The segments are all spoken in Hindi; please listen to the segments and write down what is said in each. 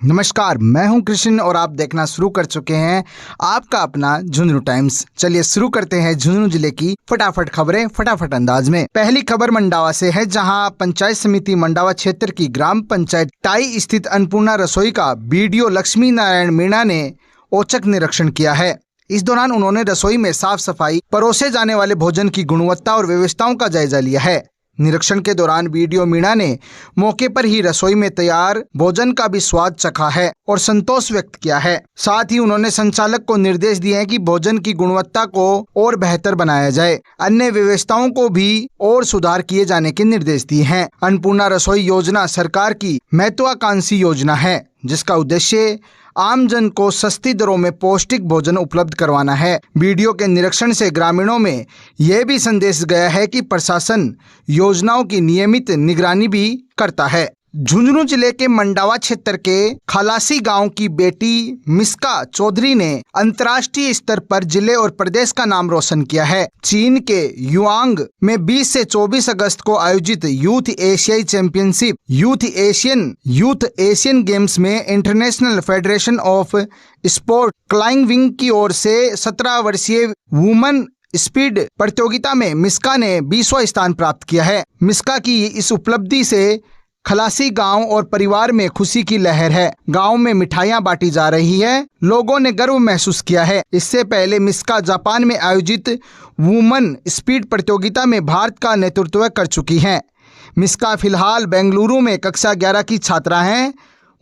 नमस्कार, मैं हूं कृष्ण और आप देखना शुरू कर चुके हैं आपका अपना झुंझुनू टाइम्स। चलिए शुरू करते हैं झुंझुनू जिले की फटाफट खबरें फटाफट अंदाज में। पहली खबर मंडावा से है, जहां पंचायत समिति मंडावा क्षेत्र की ग्राम पंचायत टाई स्थित अन्नपूर्णा रसोई का बीडीओ लक्ष्मी नारायण मीणा ने औचक निरीक्षण किया है। इस दौरान उन्होंने रसोई में साफ सफाई, परोसे जाने वाले भोजन की गुणवत्ता और व्यवस्थाओं का जायजा लिया है। निरीक्षण के दौरान बीडीओ मीणा ने मौके पर ही रसोई में तैयार भोजन का भी स्वाद चखा है और संतोष व्यक्त किया है। साथ ही उन्होंने संचालक को निर्देश दिए हैं कि भोजन की गुणवत्ता को और बेहतर बनाया जाए। अन्य व्यवस्थाओं को भी और सुधार किए जाने के निर्देश दिए हैं। अन्नपूर्णा रसोई योजना सरकार की महत्वाकांक्षी योजना है, जिसका उद्देश्य आम जन को सस्ती दरों में पौष्टिक भोजन उपलब्ध करवाना है। वीडियो के निरीक्षण से ग्रामीणों में यह भी संदेश गया है कि प्रशासन योजनाओं की नियमित निगरानी भी करता है। झुंझुनू जिले के मंडावा क्षेत्र के खलासी गांव की बेटी मिस्का चौधरी ने अंतर्राष्ट्रीय स्तर पर जिले और प्रदेश का नाम रोशन किया है। चीन के युआंग में 20 से 24 अगस्त को आयोजित यूथ एशियाई चैंपियनशिप यूथ एशियन गेम्स में international federation of sport climbing की ओर से 17 वर्षीय वुमन स्पीड प्रतियोगिता में मिस्का ने 20वां स्थान प्राप्त किया है। मिस्का की इस उपलब्धि से खलासी गांव और परिवार में खुशी की लहर है। गांव में मिठाइयां बांटी जा रही है, लोगों ने गर्व महसूस किया है। इससे पहले मिस्का जापान में आयोजित वुमन स्पीड प्रतियोगिता में भारत का नेतृत्व कर चुकी हैं। मिस्का फिलहाल बेंगलुरु में कक्षा 11 की छात्रा हैं।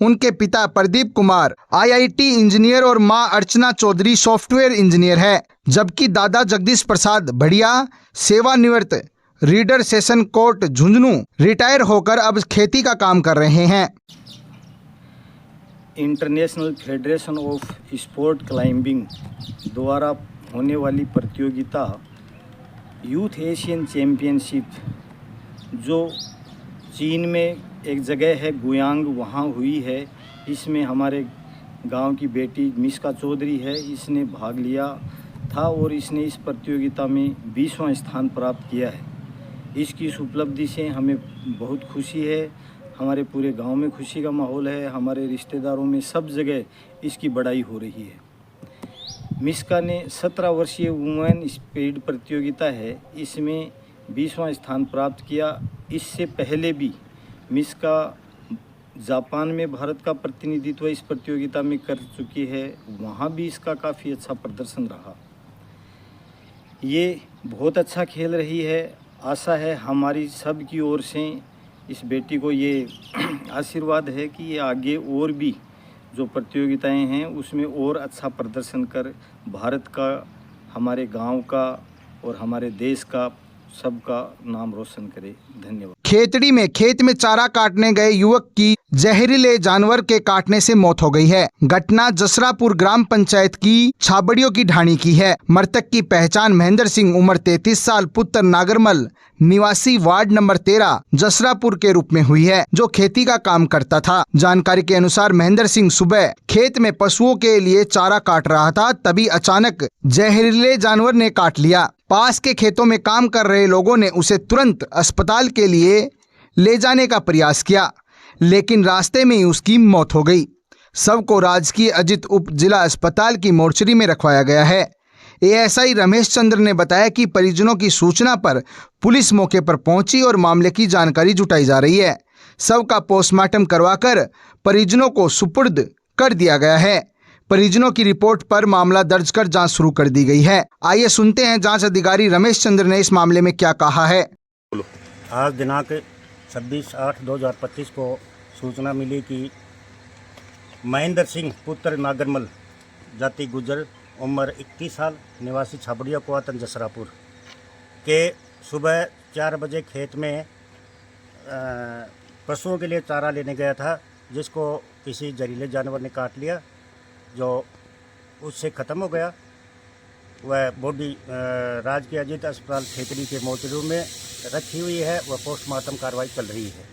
उनके पिता प्रदीप कुमार IIT इंजीनियर और मां अर्चना चौधरी सॉफ्टवेयर इंजीनियर है, जबकि दादा जगदीश प्रसाद बढ़िया सेवानिवृत्त reader session court Jhunjhunu retire होकर अब खेती का काम कर रहे हैं। International federation of sport climbing द्वारा होने वाली प्रतियोगिता यूथ एशियन चैम्पियनशिप, जो चीन में एक जगह है गुयांग, वहाँ हुई है। इसमें हमारे गांव की बेटी मिस्का चौधरी है, इसने भाग लिया था और इसने इस प्रतियोगिता में 20वां स्थान प्राप्त किया है। इसकी इस उपलब्धि से हमें बहुत खुशी है। हमारे पूरे गांव में खुशी का माहौल है, हमारे रिश्तेदारों में सब जगह इसकी बड़ाई हो रही है। मिस्का ने 17 वर्षीय वुमेन स्पीड प्रतियोगिता है, इसमें 20वां स्थान प्राप्त किया। इससे पहले भी मिस्का जापान में भारत का प्रतिनिधित्व इस प्रतियोगिता में कर चुकी है, वहाँ भी इसका काफ़ी अच्छा प्रदर्शन रहा। ये बहुत अच्छा खेल रही है। आशा है हमारी सब की ओर से इस बेटी को ये आशीर्वाद है कि ये आगे और भी जो प्रतियोगिताएं हैं उसमें और अच्छा प्रदर्शन कर भारत का, हमारे गांव का और हमारे देश का सबका नाम रोशन करे। धन्यवाद। खेतड़ी में खेत में चारा काटने गए युवक की जहरीले जानवर के काटने से मौत हो गई है। घटना जसरापुर ग्राम पंचायत की छाबड़ियों की ढाणी की है। मृतक की पहचान महेंद्र सिंह उम्र 33 साल पुत्र नागरमल निवासी वार्ड नंबर 13 जसरापुर के रूप में हुई है, जो खेती का काम करता था। जानकारी के अनुसार महेंद्र सिंह सुबह खेत में पशुओं के लिए चारा काट रहा था, तभी अचानक जहरीले जानवर ने काट लिया। पास के खेतों में काम कर रहे लोगों ने उसे तुरंत अस्पताल के लिए ले जाने का प्रयास किया, लेकिन रास्ते में ही उसकी मौत हो गई। शव को राजकीय अजित उप जिला अस्पताल की मोर्चरी में रखवाया गया है। ASI रमेश चंद्र ने बताया कि परिजनों की सूचना पर पुलिस मौके पर पहुंची और मामले की जानकारी जुटाई जा रही है। शव का पोस्टमार्टम करवाकर परिजनों को सुपुर्द कर दिया गया है। परिजनों की रिपोर्ट पर मामला दर्ज कर जांच शुरू कर दी गई है। आइए सुनते हैं जांच अधिकारी रमेश चंद्र ने इस मामले में क्या कहा है। आज दिनांक 26/8/2025 को सूचना मिली कि महेंद्र सिंह पुत्र नागरमल जाति गुजर उम्र 21 साल निवासी छाबड़िया कुआतन जसरापुर के सुबह 4 बजे खेत में पशुओं के लिए चारा लेने गया था, जिसको किसी जहरीले जानवर ने काट लिया, जो उससे ख़त्म हो गया। वह बॉडी राजकीय अजित अस्पताल खेतड़ी के मोर्चरी में रखी हुई है। वह पोस्टमार्टम कार्रवाई चल रही है।